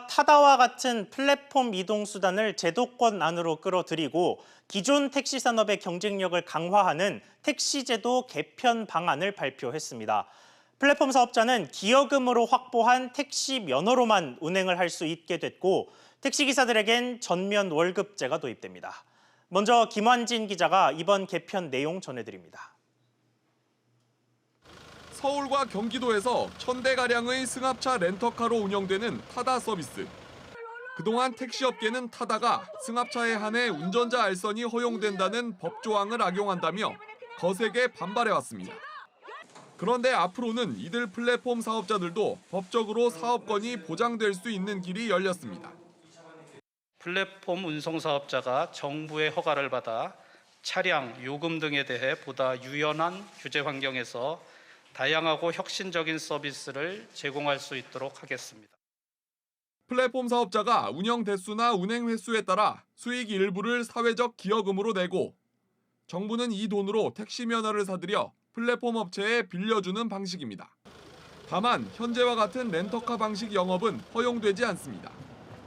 타다와 같은 플랫폼 이동 수단을 제도권 안으로 끌어들이고 기존 택시 산업의 경쟁력을 강화하는 택시제도 개편 방안을 발표했습니다. 플랫폼 사업자는 기여금으로 확보한 택시 면허로만 운행을 할 수 있게 됐고 택시기사들에겐 전면 월급제가 도입됩니다. 먼저 김환진 기자가 이번 개편 내용 전해드립니다. 서울과 경기도에서 1,000대가량의 승합차 렌터카로 운영되는 타다 서비스. 그동안 택시업계는 타다가 승합차에 한해 운전자 알선이 허용된다는 법 조항을 악용한다며 거세게 반발해왔습니다. 그런데 앞으로는 이들 플랫폼 사업자들도 법적으로 사업권이 보장될 수 있는 길이 열렸습니다. 플랫폼 운송 사업자가 정부의 허가를 받아 차량, 요금 등에 대해 보다 유연한 규제 환경에서 다양하고 혁신적인 서비스를 제공할 수 있도록 하겠습니다. 플랫폼 사업자가 운영 대수나 운행 횟수에 따라 수익 일부를 사회적 기여금으로 내고 정부는 이 돈으로 택시 면허를 사들여 플랫폼 업체에 빌려주는 방식입니다. 다만 현재와 같은 렌터카 방식 영업은 허용되지 않습니다.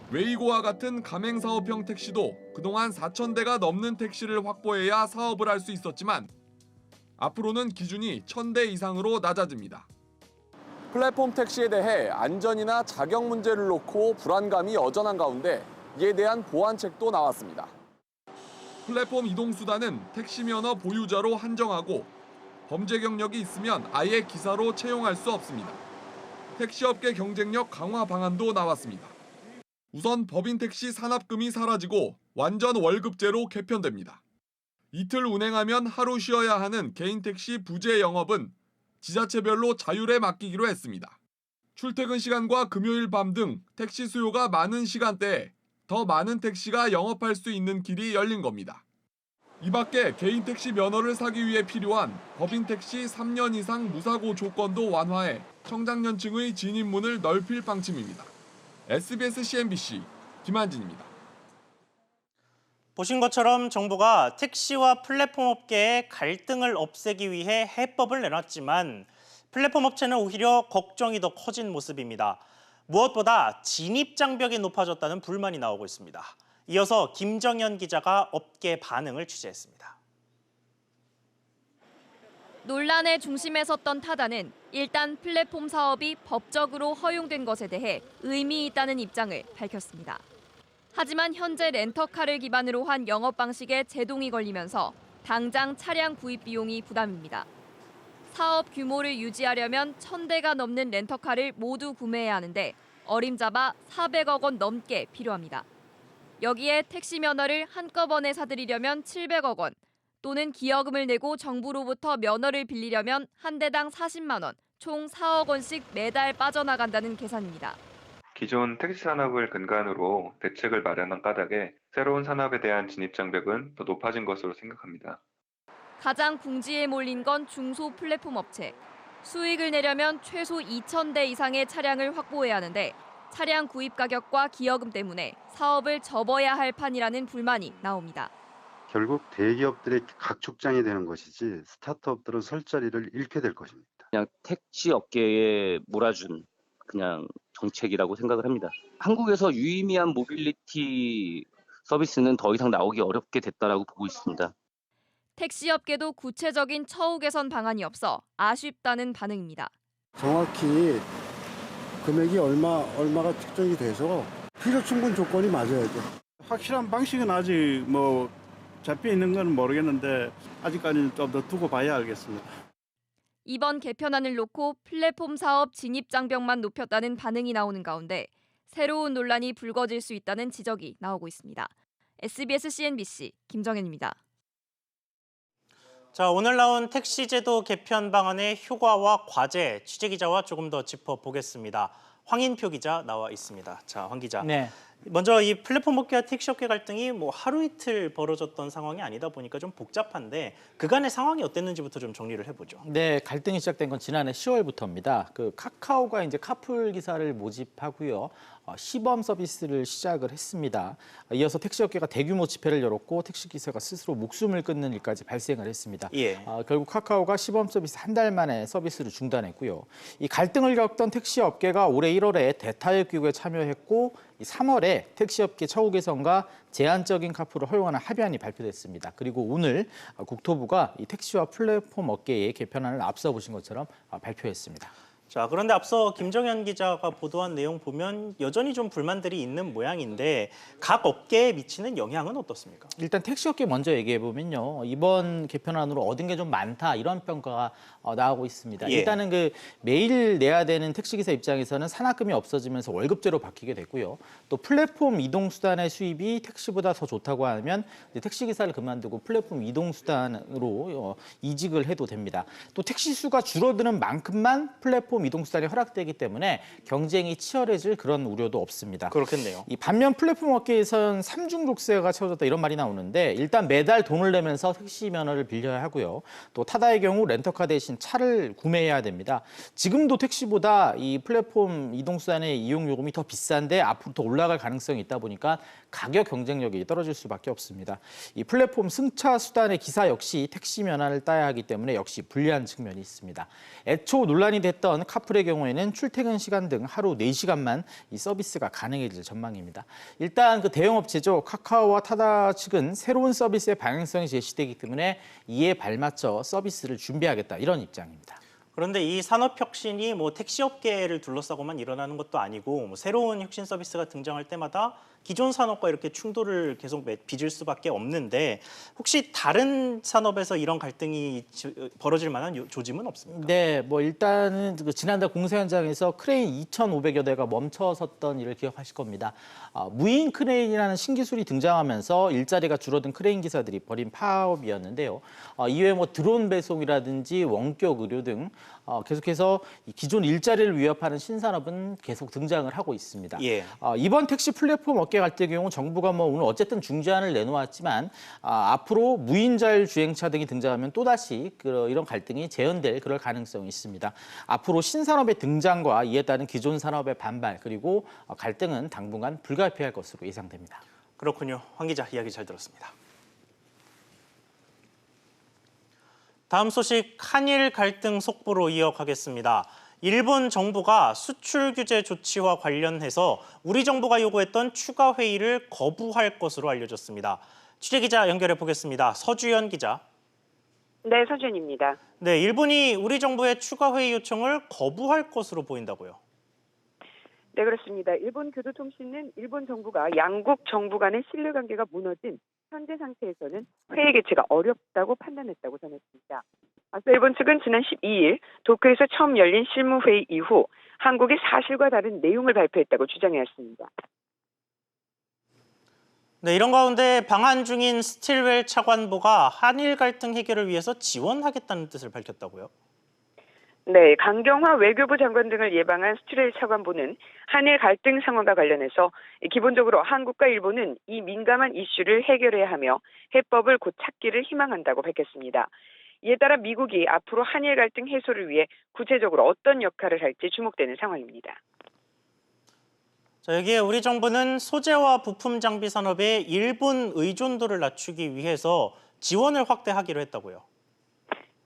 웨이고와 같은 가맹사업형 택시도 그동안 4,000대가 넘는 택시를 확보해야 사업을 할 수 있었지만 앞으로는 기준이 1,000대 이상으로 낮아집니다. 플랫폼 택시에 대해 안전이나 자격 문제를 놓고 불안감이 여전한 가운데 이에 대한 보완책도 나왔습니다. 플랫폼 이동수단은 택시 면허 보유자로 한정하고 범죄 경력이 있으면 아예 기사로 채용할 수 없습니다. 택시업계 경쟁력 강화 방안도 나왔습니다. 우선 법인 택시 산납금이 사라지고 완전 월급제로 개편됩니다. 이틀 운행하면 하루 쉬어야 하는 개인 택시 부재 영업은 지자체별로 자율에 맡기기로 했습니다. 출퇴근 시간과 금요일 밤 등 택시 수요가 많은 시간대에 더 많은 택시가 영업할 수 있는 길이 열린 겁니다. 이 밖에 개인 택시 면허를 사기 위해 필요한 법인 택시 3년 이상 무사고 조건도 완화해 청장년층의 진입문을 넓힐 방침입니다. SBS CNBC 김한진입니다. 보신 것처럼 정부가 택시와 플랫폼 업계의 갈등을 없애기 위해 해법을 내놨지만 플랫폼 업체는 오히려 걱정이 더 커진 모습입니다. 무엇보다 진입 장벽이 높아졌다는 불만이 나오고 있습니다. 이어서 김정현 기자가 업계 반응을 취재했습니다. 논란의 중심에 섰던 타다는 일단 플랫폼 사업이 법적으로 허용된 것에 대해 의미 있다는 입장을 밝혔습니다. 하지만 현재 렌터카를 기반으로 한 영업 방식에 제동이 걸리면서 당장 차량 구입 비용이 부담입니다. 사업 규모를 유지하려면 1,000대가 넘는 렌터카를 모두 구매해야 하는데 어림잡아 400억 원 넘게 필요합니다. 여기에 택시 면허를 한꺼번에 사들이려면 700억 원, 또는 기여금을 내고 정부로부터 면허를 빌리려면 한 대당 40만 원, 총 4억 원씩 매달 빠져나간다는 계산입니다. 기존 택시 산업을 근간으로 대책을 마련한 까닭에 새로운 산업에 대한 진입 장벽은 더 높아진 것으로 생각합니다. 가장 궁지에 몰린 건 중소 플랫폼 업체. 수익을 내려면 최소 2,000대 이상의 차량을 확보해야 하는데 차량 구입 가격과 기여금 때문에 사업을 접어야 할 판이라는 불만이 나옵니다. 결국 대기업들의 각축장이 되는 것이지 스타트업들은 설 자리를 잃게 될 것입니다. 그냥 택시 업계에 몰아준 그냥 정책이라고 생각을 합니다. 한국에서 유의미한 모빌리티 서비스는 더 이상 나오기 어렵게 됐다라고 보고 있습니다. 택시업계도 구체적인 처우 개선 방안이 없어 아쉽다는 반응입니다. 정확히 금액이 얼마가 측정이 돼서 필요 충분 조건이 맞아야죠. 확실한 방식은 아직 잡혀 있는 건 모르겠는데 아직까지는 좀 더 두고 봐야 알겠습니다. 이번 개편안을 놓고 플랫폼 사업 진입 장벽만 높였다는 반응이 나오는 가운데 새로운 논란이 불거질 수 있다는 지적이 나오고 있습니다. SBS CNBC 김정현입니다. 자, 오늘 나온 택시제도 개편 방안의 효과와 과제, 취재기자와 조금 더 짚어보겠습니다. 황인표 기자 나와 있습니다. 자, 황 기자. 네. 먼저 이 플랫폼 업계와 택시 업계 갈등이 뭐 하루 이틀 벌어졌던 상황이 아니다 보니까 좀 복잡한데 그간의 상황이 어땠는지부터 좀 정리를 해보죠. 네, 갈등이 시작된 건 지난해 10월부터입니다. 그 카카오가 이제 카풀 기사를 모집하고요. 시범 서비스를 시작을 했습니다. 이어서 택시업계가 대규모 집회를 열었고 택시기사가 스스로 목숨을 끊는 일까지 발생을 했습니다. 예. 결국 카카오가 시범 서비스 한 달 만에 서비스를 중단했고요. 이 갈등을 겪던 택시업계가 올해 1월에 대타협 기구에 참여했고 3월에 택시업계 처우 개선과 제한적인 카풀을 허용하는 합의안이 발표됐습니다. 그리고 오늘 국토부가 이 택시와 플랫폼 업계의 개편안을 앞서 보신 것처럼 발표했습니다. 자, 그런데 앞서 김정현 기자가 보도한 내용 보면 여전히 좀 불만들이 있는 모양인데 각 업계에 미치는 영향은 어떻습니까? 일단 택시업계 먼저 얘기해 보면요. 이번 개편안으로 얻은 게 좀 많다 이런 평가가 나오고 있습니다. 예. 일단은 그 매일 내야 되는 택시기사 입장에서는 산학금이 없어지면서 월급제로 바뀌게 됐고요. 또 플랫폼 이동수단의 수입이 택시보다 더 좋다고 하면 택시기사를 그만두고 플랫폼 이동수단으로 이직을 해도 됩니다. 또 택시 수가 줄어드는 만큼만 플랫폼 이동수단이 허락되기 때문에 경쟁이 치열해질 그런 우려도 없습니다. 그렇겠네요. 이 반면 플랫폼 업계에서는 삼중족세가 채워졌다 이런 말이 나오는데 일단 매달 돈을 내면서 택시 면허를 빌려야 하고요. 또 타다의 경우 렌터카 대신 차를 구매해야 됩니다. 지금도 택시보다 이 플랫폼 이동수단의 이용 요금이 더 비싼데 앞으로 더 올라갈 가능성이 있다 보니까 가격 경쟁력이 떨어질 수밖에 없습니다. 이 플랫폼 승차 수단의 기사 역시 택시 면허를 따야 하기 때문에 역시 불리한 측면이 있습니다. 애초 논란이 됐던 카풀의 경우에는 출퇴근 시간 등 하루 4시간만 이 서비스가 가능해질 전망입니다. 일단 그 대형업체죠. 카카오와 타다 측은 새로운 서비스의 방향성이 제시되기 때문에 이에 발맞춰 서비스를 준비하겠다 이런 입장입니다. 그런데 이 산업 혁신이 뭐 택시 업계를 둘러싸고만 일어나는 것도 아니고 뭐 새로운 혁신 서비스가 등장할 때마다 기존 산업과 이렇게 충돌을 계속 빚을 수밖에 없는데 혹시 다른 산업에서 이런 갈등이 벌어질 만한 조짐은 없습니까? 네, 뭐 일단은 그 지난달 공사 현장에서 크레인 2,500여 대가 멈춰섰던 일을 기억하실 겁니다. 무인 크레인이라는 신기술이 등장하면서 일자리가 줄어든 크레인 기사들이 벌인 파업이었는데요. 이외에 뭐 드론 배송이라든지 원격 의료 등 계속해서 기존 일자리를 위협하는 신산업은 계속 등장을 하고 있습니다. 예. 이번 택시 플랫폼 업계 갈등의 경우 정부가 뭐 오늘 어쨌든 중재안을 내놓았지만 앞으로 무인자율 주행차 등이 등장하면 또다시 이런 갈등이 재현될 그럴 가능성이 있습니다. 앞으로 신산업의 등장과 이에 따른 기존 산업의 반발 그리고 갈등은 당분간 불가피할 것으로 예상됩니다. 그렇군요. 황 기자 이야기 잘 들었습니다. 다음 소식 한일 갈등 속보로 이어가겠습니다. 일본 정부가 수출 규제 조치와 관련해서 우리 정부가 요구했던 추가 회의를 거부할 것으로 알려졌습니다. 취재 기자 연결해 보겠습니다. 서주연 기자. 네, 서주연입니다. 네, 일본이 우리 정부의 추가 회의 요청을 거부할 것으로 보인다고요. 네, 그렇습니다. 일본 교도통신은 일본 정부가 양국 정부 간의 신뢰관계가 무너진 현재 상태에서는 회의 개최가 어렵다고 판단했다고 전했습니다. 앞서 일본 측은 지난 12일 도쿄에서 처음 열린 실무회의 이후 한국이 사실과 다른 내용을 발표했다고 주장해왔습니다. 네, 이런 가운데 방한 중인 스틸웰 차관보가 한일 갈등 해결을 위해서 지원하겠다는 뜻을 밝혔다고요? 네, 강경화 외교부 장관 등을 예방한 스틸웰 차관보는 한일 갈등 상황과 관련해서 기본적으로 한국과 일본은 이 민감한 이슈를 해결해야 하며 해법을 곧 찾기를 희망한다고 밝혔습니다. 이에 따라 미국이 앞으로 한일 갈등 해소를 위해 구체적으로 어떤 역할을 할지 주목되는 상황입니다. 자, 여기에 우리 정부는 소재와 부품 장비 산업의 일본 의존도를 낮추기 위해서 지원을 확대하기로 했다고요.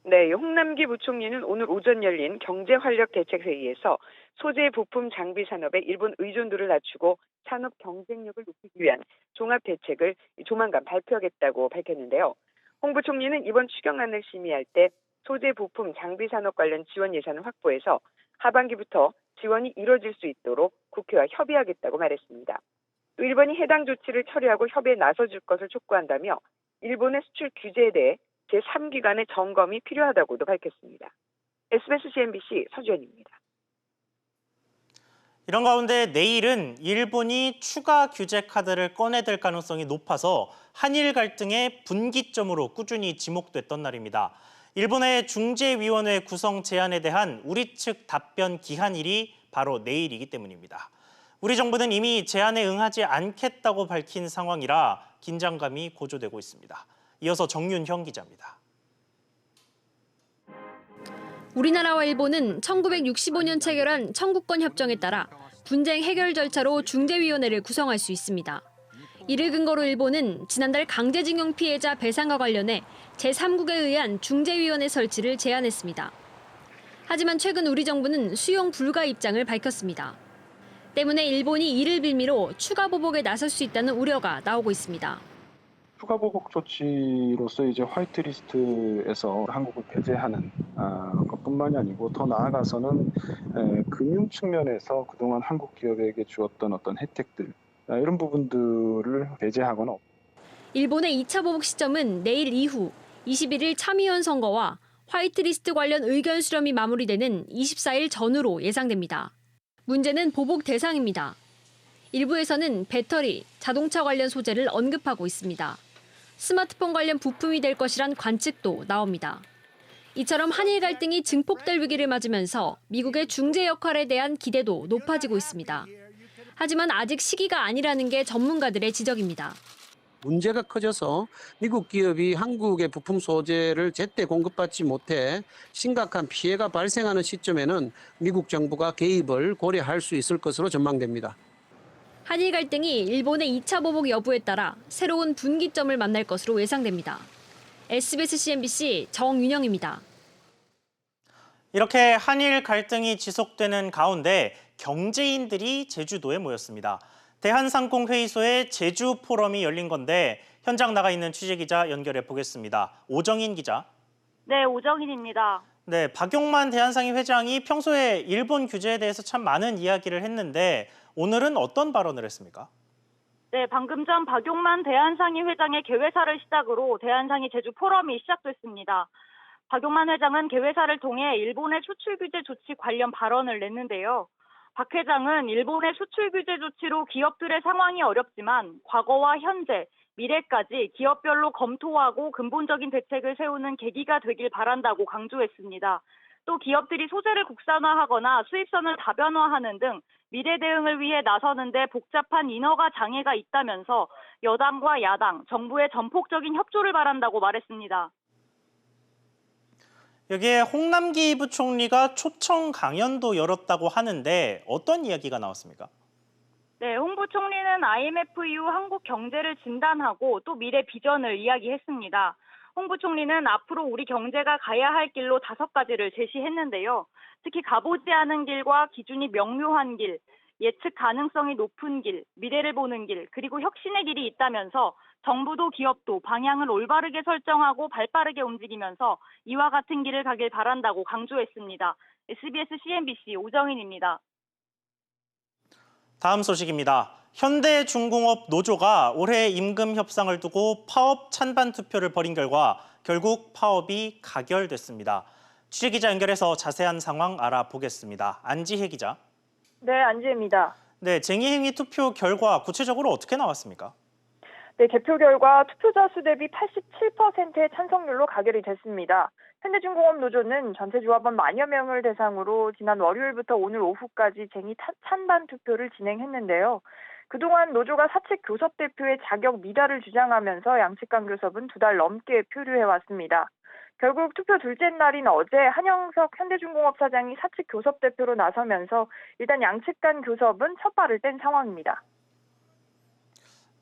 네, 홍남기 부총리는 오늘 오전 열린 경제활력대책회의에서 소재, 부품, 장비 산업의 일본 의존도를 낮추고 산업 경쟁력을 높이기 위한 종합대책을 조만간 발표하겠다고 밝혔는데요. 홍 부총리는 이번 추경안을 심의할 때 소재, 부품, 장비 산업 관련 지원 예산을 확보해서 하반기부터 지원이 이뤄질 수 있도록 국회와 협의하겠다고 말했습니다. 또 일본이 해당 조치를 처리하고 협의에 나서줄 것을 촉구한다며 일본의 수출 규제에 대해 제3기관의 점검이 필요하다고도 밝혔습니다. SBS CNBC 서주연입니다. 이런 가운데 내일은 일본이 추가 규제 카드를 꺼내들 가능성이 높아서 한일 갈등의 분기점으로 꾸준히 지목됐던 날입니다. 일본의 중재위원회 구성 제안에 대한 우리 측 답변 기한일이 바로 내일이기 때문입니다. 우리 정부는 이미 제안에 응하지 않겠다고 밝힌 상황이라 긴장감이 고조되고 있습니다. 이어서 정윤형 기자입니다. 우리나라와 일본은 1965년 체결한 청구권 협정에 따라 분쟁 해결 절차로 중재위원회를 구성할 수 있습니다. 이를 근거로 일본은 지난달 강제징용 피해자 배상과 관련해 제3국에 의한 중재위원회 설치를 제안했습니다. 하지만 최근 우리 정부는 수용 불가 입장을 밝혔습니다. 때문에 일본이 이를 빌미로 추가 보복에 나설 수 있다는 우려가 나오고 있습니다. 추가 보복 조치로서 이제 화이트리스트에서 한국을 배제하는 것뿐만이 아니고 더 나아가서는 금융 측면에서 그동안 한국 기업에게 주었던 어떤 혜택들 이런 부분들을 배제하거나 일본의 2차 보복 시점은 내일 이후 21일 참의원 선거와 화이트리스트 관련 의견 수렴이 마무리되는 24일 전후로 예상됩니다. 문제는 보복 대상입니다. 일부에서는 배터리, 자동차 관련 소재를 언급하고 있습니다. 스마트폰 관련 부품이 될 것이란 관측도 나옵니다. 이처럼 한일 갈등이 증폭될 위기를 맞으면서 미국의 중재 역할에 대한 기대도 높아지고 있습니다. 하지만 아직 시기가 아니라는 게 전문가들의 지적입니다. 문제가 커져서 미국 기업이 한국의 부품 소재를 제때 공급받지 못해 심각한 피해가 발생하는 시점에는 미국 정부가 개입을 고려할 수 있을 것으로 전망됩니다. 한일 갈등이 일본의 2차 보복 여부에 따라 새로운 분기점을 만날 것으로 예상됩니다. SBS CNBC 정윤영입니다. 이렇게 한일 갈등이 지속되는 가운데 경제인들이 제주도에 모였습니다. 대한상공회의소에 제주 포럼이 열린 건데 현장 나가 있는 취재기자 연결해 보겠습니다. 오정인 기자. 네, 오정인입니다. 네, 박용만 대한상의 회장이 평소에 일본 규제에 대해서 참 많은 이야기를 했는데 오늘은 어떤 발언을 했습니까? 네, 방금 전 박용만 대한상의 회장의 개회사를 시작으로 대한상의 제주 포럼이 시작됐습니다. 박용만 회장은 개회사를 통해 일본의 수출 규제 조치 관련 발언을 냈는데요. 박 회장은 일본의 수출 규제 조치로 기업들의 상황이 어렵지만 과거와 현재, 미래까지 기업별로 검토하고 근본적인 대책을 세우는 계기가 되길 바란다고 강조했습니다. 또 기업들이 소재를 국산화하거나 수입선을 다변화하는 등 미래 대응을 위해 나서는데 복잡한 인허가 장애가 있다면서 여당과 야당, 정부의 전폭적인 협조를 바란다고 말했습니다. 여기에 홍남기 부총리가 초청 강연도 열었다고 하는데 어떤 이야기가 나왔습니까? 네, 홍 부총리는 IMF 이후 한국 경제를 진단하고 또 미래 비전을 이야기했습니다. 홍 부총리는 앞으로 우리 경제가 가야 할 길로 5가지를 제시했는데요. 특히 가보지 않은 길과 기준이 명료한 길, 예측 가능성이 높은 길, 미래를 보는 길, 그리고 혁신의 길이 있다면서 정부도 기업도 방향을 올바르게 설정하고 발빠르게 움직이면서 이와 같은 길을 가길 바란다고 강조했습니다. SBS CNBC 오정인입니다. 다음 소식입니다. 현대중공업 노조가 올해 임금 협상을 두고 파업 찬반 투표를 벌인 결과 결국 파업이 가결됐습니다. 취재기자 연결해서 자세한 상황 알아보겠습니다. 안지혜 기자. 네, 안지혜입니다. 네, 쟁의행위 투표 결과 구체적으로 어떻게 나왔습니까? 네, 개표 결과 투표자 수 대비 87%의 찬성률로 가결이 됐습니다. 현대중공업 노조는 전체 조합원 만여 명을 대상으로 지난 월요일부터 오늘 오후까지 쟁의 찬반 투표를 진행했는데요. 그동안 노조가 사측 교섭 대표의 자격 미달을 주장하면서 양측 간 교섭은 2달 넘게 표류해왔습니다. 결국 투표 둘째 날인 어제 한영석 현대중공업 사장이 사측 교섭 대표로 나서면서 일단 양측 간 교섭은 첫 발을 뗀 상황입니다.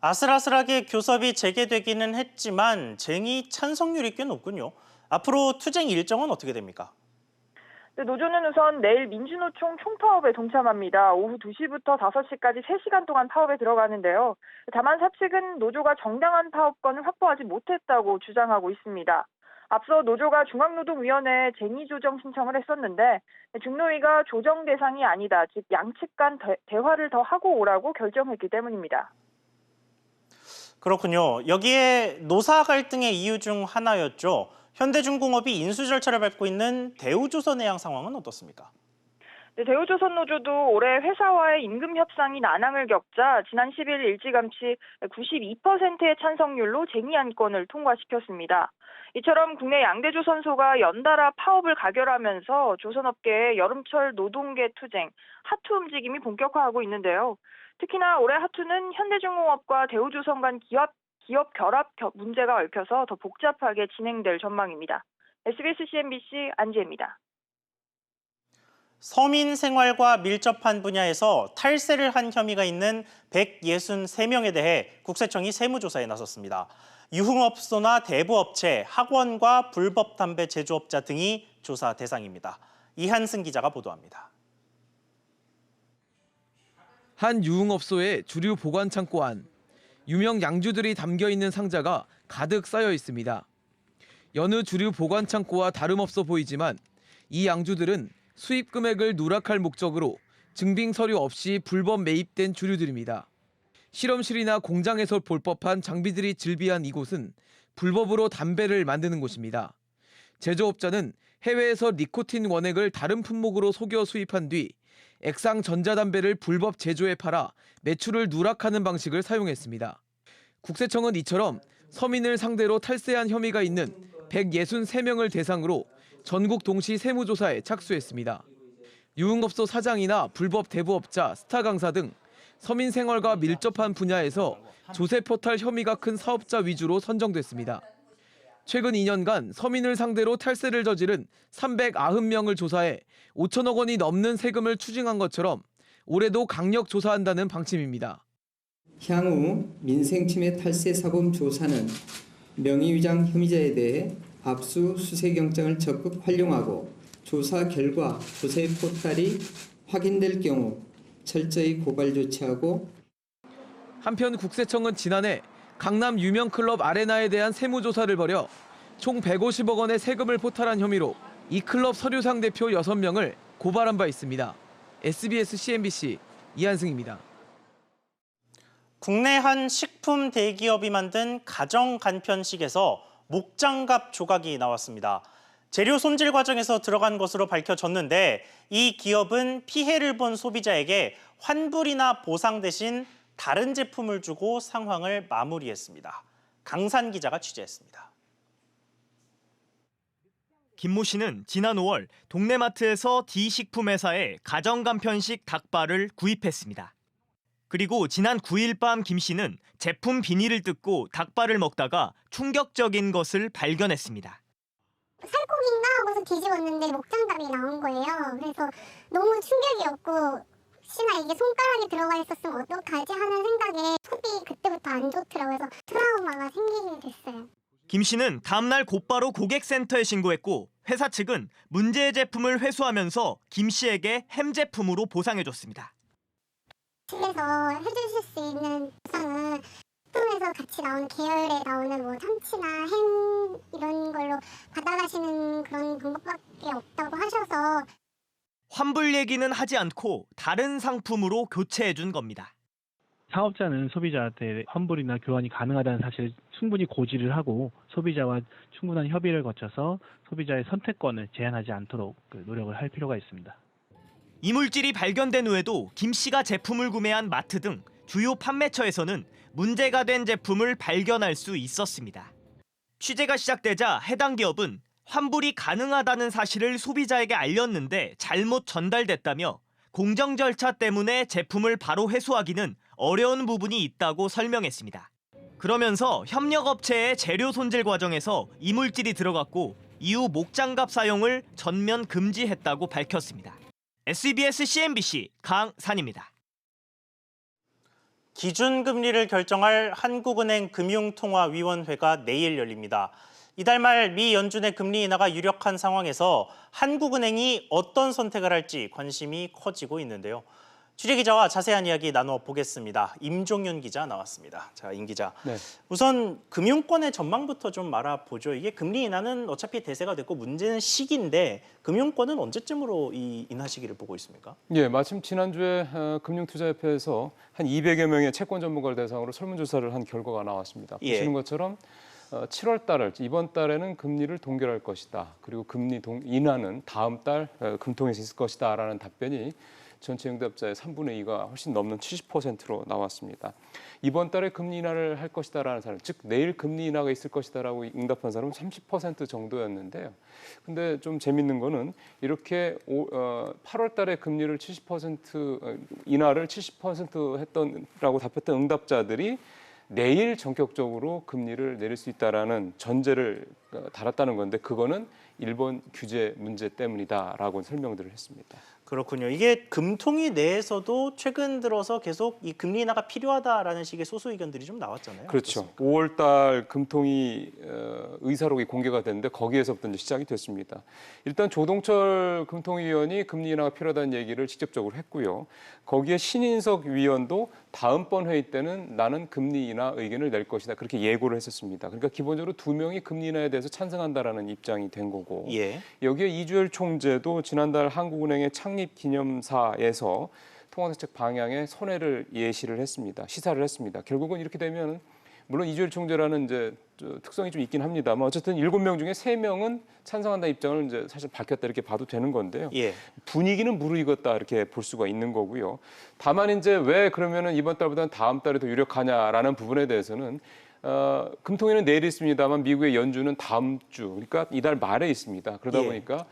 아슬아슬하게 교섭이 재개되기는 했지만 쟁의 찬성률이 꽤 높군요. 앞으로 투쟁 일정은 어떻게 됩니까? 네, 노조는 우선 내일 민주노총 총파업에 동참합니다. 오후 2시부터 5시까지 3시간 동안 파업에 들어가는데요. 다만 사측은 노조가 정당한 파업권을 확보하지 못했다고 주장하고 있습니다. 앞서 노조가 중앙노동위원회에 쟁의 조정 신청을 했었는데 중노위가 조정 대상이 아니다, 즉 양측 간 대화를 더 하고 오라고 결정했기 때문입니다. 그렇군요. 여기에 노사 갈등의 이유 중 하나였죠. 현대중공업이 인수 절차를 밟고 있는 대우조선해양 상황은 어떻습니까? 대우조선노조도 올해 회사와의 임금 협상이 난항을 겪자 지난 10일 일찌감치 92%의 찬성률로 쟁의 안건을 통과시켰습니다. 이처럼 국내 양대 조선소가 연달아 파업을 가결하면서 조선업계의 여름철 노동계 투쟁, 하투 움직임이 본격화하고 있는데요. 특히나 올해 하투는 현대중공업과 대우조선 간 기업 결합 문제가 얽혀서 더 복잡하게 진행될 전망입니다. SBS CNBC 안지혜입니다. 서민 생활과 밀접한 분야에서 탈세를 한 혐의가 있는 163명에 대해 국세청이 세무조사에 나섰습니다. 유흥업소나 대부업체, 학원과 불법 담배 제조업자 등이 조사 대상입니다. 이한승 기자가 보도합니다. 한 유흥업소의 주류 보관 창고 안, 유명 양주들이 담겨 있는 상자가 가득 쌓여 있습니다. 여느 주류 보관 창고와 다름없어 보이지만 이 양주들은 수입 금액을 누락할 목적으로 증빙 서류 없이 불법 매입된 주류들입니다. 실험실이나 공장에서 볼 법한 장비들이 즐비한 이곳은 불법으로 담배를 만드는 곳입니다. 제조업자는 해외에서 니코틴 원액을 다른 품목으로 속여 수입한 뒤 액상 전자담배를 불법 제조해 팔아 매출을 누락하는 방식을 사용했습니다. 국세청은 이처럼 서민을 상대로 탈세한 혐의가 있는 163명을 대상으로 전국 동시 세무조사에 착수했습니다. 유흥업소 사장이나 불법 대부업자, 스타 강사 등 서민 생활과 밀접한 분야에서 조세 포탈 혐의가 큰 사업자 위주로 선정됐습니다. 최근 2년간 서민을 상대로 탈세를 저지른 390명을 조사해 5천억 원이 넘는 세금을 추징한 것처럼 올해도 강력 조사한다는 방침입니다. 향후 민생침해 탈세 사범 조사는 명의위장 혐의자에 대해 압수수색영장을 적극 활용하고 조사 결과 조세 포탈이 확인될 경우 철저히 고발 조치하고 한편 국세청은 지난해 강남 유명 클럽 아레나에 대한 세무조사를 벌여 총 150억 원의 세금을 포탈한 혐의로 이 클럽 서류상 대표 6명을 고발한 바 있습니다. SBS CNBC 이한승입니다. 국내 한 식품 대기업이 만든 가정 간편식에서 목장갑 조각이 나왔습니다. 재료 손질 과정에서 들어간 것으로 밝혀졌는데 이 기업은 피해를 본 소비자에게 환불이나 보상 대신 다른 제품을 주고 상황을 마무리했습니다. 강산 기자가 취재했습니다. 김모 씨는 지난 5월 동네 마트에서 D식품회사의 가정간편식 닭발을 구입했습니다. 그리고 지난 9일 밤 김 씨는 제품 비닐을 뜯고 닭발을 먹다가 충격적인 것을 발견했습니다. 살코기인가 하고서 뒤집었는데 목장갑이 나온 거예요. 그래서 너무 충격이었고 혹시나 이게 손가락에 들어가 있었으면 어떡하지 하는 생각에 속이 그때부터 안 좋더라고요. 그래서 트라우마가 생기게 됐어요. 김 씨는 다음날 곧바로 고객센터에 신고했고 회사 측은 문제의 제품을 회수하면서 김 씨에게 햄 제품으로 보상해줬습니다. 집에서 해주실 수 있는 보상은 식품에서 같이 나오는 계열에 나오는 뭐 참치나 햄 이런 걸로 받아가시는 그런 방법밖에 없다고 하셔서 환불 얘기는 하지 않고 다른 상품으로 교체해준 겁니다. 사업자는 소비자한테 환불이나 교환이 가능하다는 사실을 충분히 고지를 하고 소비자와 충분한 협의를 거쳐서 소비자의 선택권을 제한하지 않도록 노력을 할 필요가 있습니다. 이물질이 발견된 후에도 김 씨가 제품을 구매한 마트 등 주요 판매처에서는 문제가 된 제품을 발견할 수 있었습니다. 취재가 시작되자 해당 기업은 환불이 가능하다는 사실을 소비자에게 알렸는데 잘못 전달됐다며 공정 절차 때문에 제품을 바로 회수하기는 어려운 부분이 있다고 설명했습니다. 그러면서 협력업체의 재료 손질 과정에서 이물질이 들어갔고 이후 목장갑 사용을 전면 금지했다고 밝혔습니다. SBS CNBC 강산입니다. 기준금리를 결정할 한국은행 금융통화위원회가 내일 열립니다. 이달 말 미 연준의 금리 인하가 유력한 상황에서 한국은행이 어떤 선택을 할지 관심이 커지고 있는데요. 취재기자와 자세한 이야기 나눠보겠습니다. 임종윤 기자 나왔습니다. 자, 임 기자. 네. 우선 금융권의 전망부터 좀 알아보죠. 이게 금리 인하는 어차피 대세가 됐고 문제는 시기인데 금융권은 언제쯤으로 이 인하 시기를 보고 있습니까? 예, 마침 지난주에 금융투자협회에서 한 200여 명의 채권 전문가를 대상으로 설문조사를 한 결과가 나왔습니다. 예. 보시는 것처럼 7월 달 이번 달에는 금리를 동결할 것이다. 그리고 금리 인하는 다음 달 금통에서 있을 것이다라는 답변이 전체 응답자의 3분의 2가 훨씬 넘는 70%로 나왔습니다. 이번 달에 금리 인하를 할 것이다라는 사람, 즉 내일 금리 인하가 있을 것이다라고 응답한 사람은 30% 정도였는데요. 근데 좀 재밌는 거는 이렇게 8월 달에 금리를 70% 인하를 70% 했던라고 답했던 응답자들이 내일 전격적으로 금리를 내릴 수 있다라는 전제를 달았다는 건데 그거는 일본 규제 문제 때문이다라고 설명들을 했습니다. 그렇군요. 이게 금통위 내에서도 최근 들어서 계속 이 금리 인하가 필요하다라는 식의 소수 의견들이 좀 나왔잖아요. 그렇죠. 어떻습니까? 5월 달 금통위 의사록이 공개가 됐는데 거기에서부터 이제 시작이 됐습니다. 일단 조동철 금통위원이 금리 인하가 필요하다는 얘기를 직접적으로 했고요. 거기에 신인석 위원도 다음번 회의 때는 나는 금리 인하 의견을 낼 것이다. 그렇게 예고를 했었습니다. 그러니까 기본적으로 두 명이 금리 인하에 대해서 찬성한다라는 입장이 된 거고 여기에 이주열 총재도 지난달 한국은행의 창립 기념사에서 통화대책 방향에 선회를 예시를 했습니다. 시사를 했습니다. 결국은 이렇게 되면 물론 이주열 총재라는 이제 특성이 좀 있긴 합니다만 어쨌든 7명 중에 3명은 찬성한다 입장을 이제 사실 밝혔다 이렇게 봐도 되는 건데요. 분위기는 무르익었다 이렇게 볼 수가 있는 거고요. 다만 이제 왜 그러면은 이번 달보다는 다음 달에 더 유력하냐라는 부분에 대해서는 금통위는 내일 있습니다만 미국의 연준은 다음 주 그러니까 이달 말에 있습니다. 그러다 보니까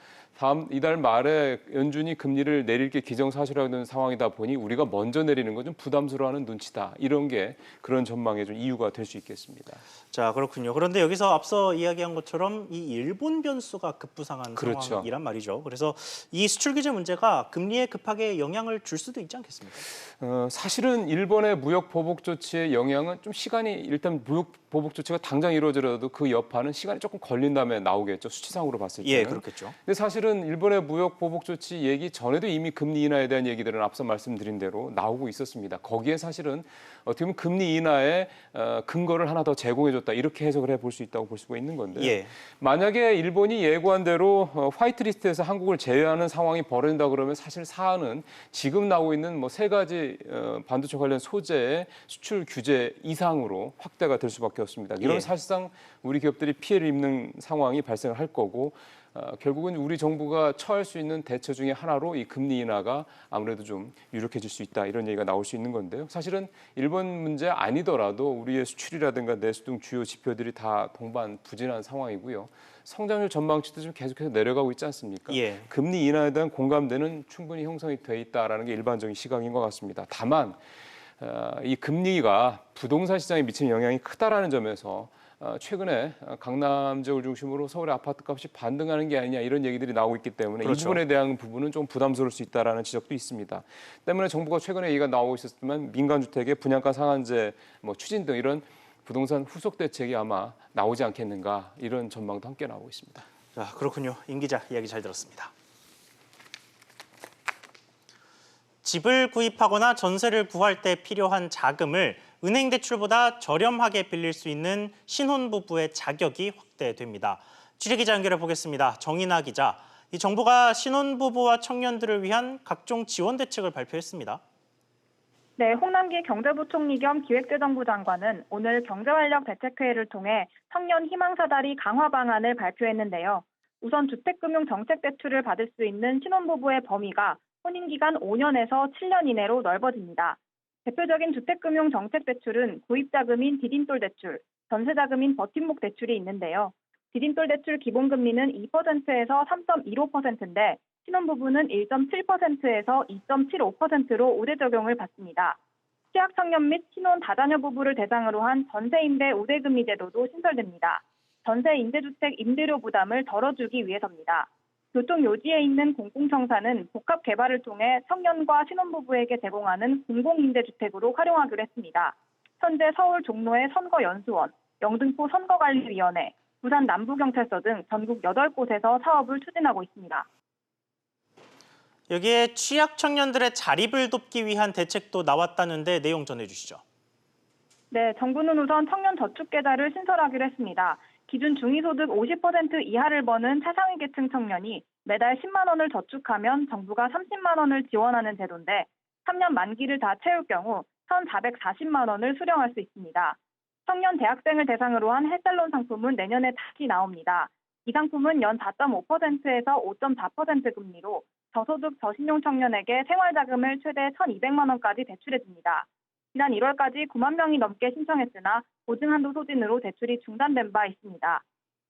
이달 말에 연준이 금리를 내릴 게 기정사실화된 상황이다 보니 우리가 먼저 내리는 건 좀 부담스러워하는 눈치다. 이런 게 그런 전망의 좀 이유가 될 수 있겠습니다. 자, 그렇군요. 그런데 여기서 앞서 이야기한 것처럼 이 일본 변수가 급부상한 상황이란 말이죠. 그래서 이 수출 규제 문제가 금리에 급하게 영향을 줄 수도 있지 않겠습니까? 사실은 일본의 무역 보복 조치의 영향은 좀 시간이 일단 무역 보복 조치가 당장 이루어지더라도 그 여파는 시간이 조금 걸린 다음에 나오겠죠. 수치상으로 봤을 때는. 그렇겠죠. 근데 사실은 일본의 무역 보복 조치 얘기 전에도 이미 금리 인하에 대한 얘기들은 앞서 말씀드린 대로 나오고 있었습니다. 거기에 사실은 어떻게 보면 금리 인하에 근거를 하나 더 제공해줬다 이렇게 해석을 해볼 수 있다고 볼 수가 있는 건데 만약에 일본이 예고한 대로 화이트리스트에서 한국을 제외하는 상황이 벌어진다 그러면 사실 사안은 지금 나오고 있는 뭐 3가지 반도체 관련 소재의 수출 규제 이상으로 확대가 될 수밖에 없습니다. 이런 사실상 우리 기업들이 피해를 입는 상황이 발생을 할 거고 결국은 우리 정부가 처할 수 있는 대처 중에 하나로 이 금리 인하가 아무래도 좀 유력해질 수 있다 이런 얘기가 나올 수 있는 건데요. 사실은 일본 문제 아니더라도 우리의 수출이라든가 내수 등 주요 지표들이 다 동반부진한 상황이고요. 성장률 전망치도 좀 계속해서 내려가고 있지 않습니까? 금리 인하에 대한 공감대는 충분히 형성이 돼 있다라는 게 일반적인 시각인 것 같습니다. 다만 이 금리가 부동산 시장에 미치는 영향이 크다라는 점에서 최근에 강남 지역을 중심으로 서울의 아파트값이 반등하는 게 아니냐 이런 얘기들이 나오고 있기 때문에 이 부분에 대한 부분은 좀 부담스러울 수 있다라는 지적도 있습니다. 때문에 정부가 최근에 얘기가 나오고 있었지만 민간주택의 분양가 상한제 추진 등 이런 부동산 후속 대책이 아마 나오지 않겠는가 이런 전망도 함께 나오고 있습니다. 자, 그렇군요. 임 기자 이야기 잘 들었습니다. 집을 구입하거나 전세를 구할 때 필요한 자금을 은행 대출보다 저렴하게 빌릴 수 있는 신혼부부의 자격이 확대됩니다. 취재기자 연결해 보겠습니다. 정인아 기자. 이 정부가 신혼부부와 청년들을 위한 각종 지원 대책을 발표했습니다. 네, 홍남기 경제부총리 겸 기획재정부 장관은 오늘 경제활력 대책회의를 통해 청년 희망사다리 강화 방안을 발표했는데요. 우선 주택금융정책대출을 받을 수 있는 신혼부부의 범위가 혼인기간 5년에서 7년 이내로 넓어집니다. 대표적인 주택금융정책대출은 구입자금인 디딤돌 대출, 전세자금인 버팀목 대출이 있는데요. 디딤돌 대출 기본금리는 2%에서 3.15%인데 신혼부부는 1.7%에서 2.75%로 우대 적용을 받습니다. 취약청년 및 신혼 다자녀 부부를 대상으로 한 전세임대 우대금리 제도도 신설됩니다. 전세 임대주택 임대료 부담을 덜어주기 위해서입니다. 교통요지에 있는 공공청사는 복합 개발을 통해 청년과 신혼부부에게 제공하는 공공임대주택으로 활용하기로 했습니다. 현재 서울 종로의 선거연수원, 영등포 선거관리위원회, 부산 남부경찰서 등 전국 8곳에서 사업을 추진하고 있습니다. 여기에 취약 청년들의 자립을 돕기 위한 대책도 나왔다는데 내용 전해주시죠. 네, 정부는 우선 청년 저축계좌를 신설하기로 했습니다. 기준 중위소득 50% 이하를 버는 차상위 계층 청년이 매달 10만 원을 저축하면 정부가 30만 원을 지원하는 제도인데 3년 만기를 다 채울 경우 1,440만 원을 수령할 수 있습니다. 청년 대학생을 대상으로 한 헬살론 상품은 내년에 다시 나옵니다. 이 상품은 연 4.5%에서 5.4% 금리로 저소득 저신용 청년에게 생활자금을 최대 1,200만 원까지 대출해줍니다. 지난 1월까지 9만 명이 넘게 신청했으나 보증 한도 소진으로 대출이 중단된 바 있습니다.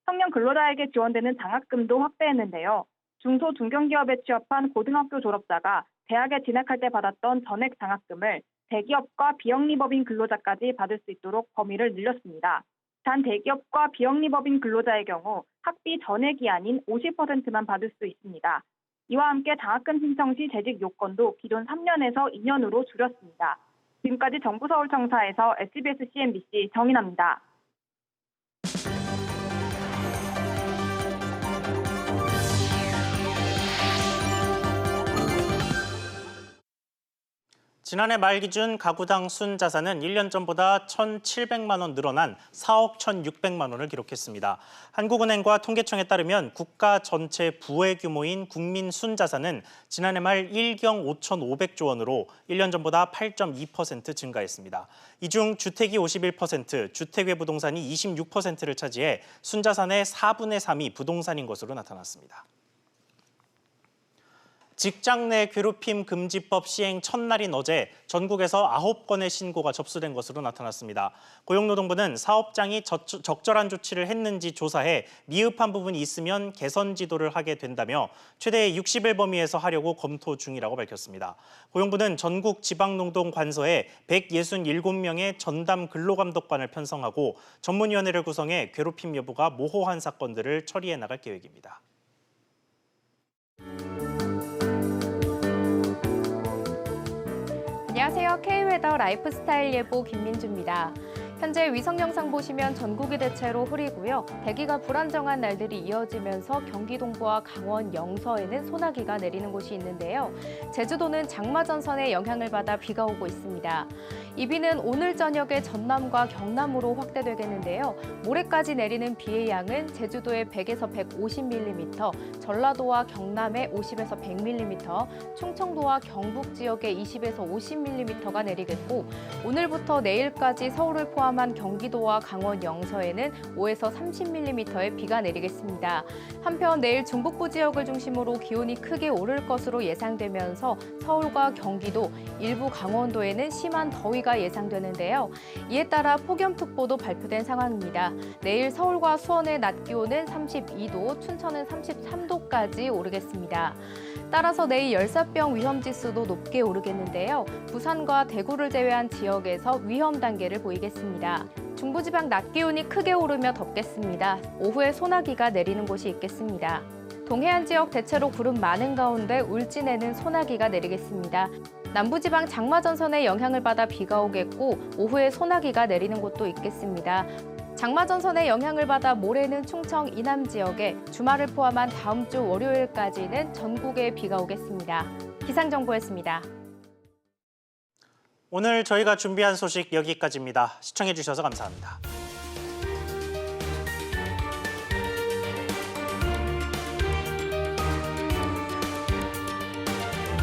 청년 근로자에게 지원되는 장학금도 확대했는데요. 중소 중견기업에 취업한 고등학교 졸업자가 대학에 진학할 때 받았던 전액 장학금을 대기업과 비영리법인 근로자까지 받을 수 있도록 범위를 늘렸습니다. 단 대기업과 비영리법인 근로자의 경우 학비 전액이 아닌 50%만 받을 수 있습니다. 이와 함께 장학금 신청 시 재직 요건도 기존 3년에서 2년으로 줄였습니다. 지금까지 정부 서울청사에서 SBS CNBC 정인아입니다. 지난해 말 기준 가구당 순자산은 1년 전보다 1,700만 원 늘어난 4억 1,600만 원을 기록했습니다. 한국은행과 통계청에 따르면 국가 전체 부의 규모인 국민 순자산은 지난해 말 1경 5,500조 원으로 1년 전보다 8.2% 증가했습니다. 이 중 주택이 51%, 주택 외 부동산이 26%를 차지해 순자산의 4분의 3이 부동산인 것으로 나타났습니다. 직장 내 괴롭힘 금지법 시행 첫날인 어제 전국에서 9건의 신고가 접수된 것으로 나타났습니다. 고용노동부는 사업장이 적절한 조치를 했는지 조사해 미흡한 부분이 있으면 개선 지도를 하게 된다며 최대 60일 범위에서 하려고 검토 중이라고 밝혔습니다. 고용부는 전국 지방노동관서에 167명의 전담 근로감독관을 편성하고 전문위원회를 구성해 괴롭힘 여부가 모호한 사건들을 처리해 나갈 계획입니다. 안녕하세요. K웨더 라이프스타일 예보 김민주입니다. 현재 위성 영상 보시면 전국이 대체로 흐리고요. 대기가 불안정한 날들이 이어지면서 경기 동부와 강원 영서에는 소나기가 내리는 곳이 있는데요. 제주도는 장마 전선의 영향을 받아 비가 오고 있습니다. 이 비는 오늘 저녁에 전남과 경남으로 확대되겠는데요. 모레까지 내리는 비의 양은 제주도에 100에서 150mm, 전라도와 경남에 50에서 100mm, 충청도와 경북 지역에 20에서 50mm가 내리겠고 오늘부터 내일까지 서울을 포함한 경기도와 강원 영서에는 5에서 30mm의 비가 내리겠습니다. 한편 내일 중북부 지역을 중심으로 기온이 크게 오를 것으로 예상되면서 서울과 경기도, 일부 강원도에는 심한 더위가 예상되는데요. 이에 따라 폭염특보도 발표된 상황입니다. 내일 서울과 수원의 낮 기온은 32도, 춘천은 33도까지 오르겠습니다. 따라서 내일 열사병 위험지수도 높게 오르겠는데요. 부산과 대구를 제외한 지역에서 위험 단계를 보이겠습니다. 중부지방 낮 기온이 크게 오르며 덥겠습니다. 오후에 소나기가 내리는 곳이 있겠습니다. 동해안 지역 대체로 구름 많은 가운데 울진에는 소나기가 내리겠습니다. 남부지방 장마전선의 영향을 받아 비가 오겠고 오후에 소나기가 내리는 곳도 있겠습니다. 장마전선의 영향을 받아 모레는 충청 이남 지역에 주말을 포함한 다음 주 월요일까지는 전국에 비가 오겠습니다. 기상정보였습니다. 오늘 저희가 준비한 소식 여기까지입니다. 시청해주셔서 감사합니다.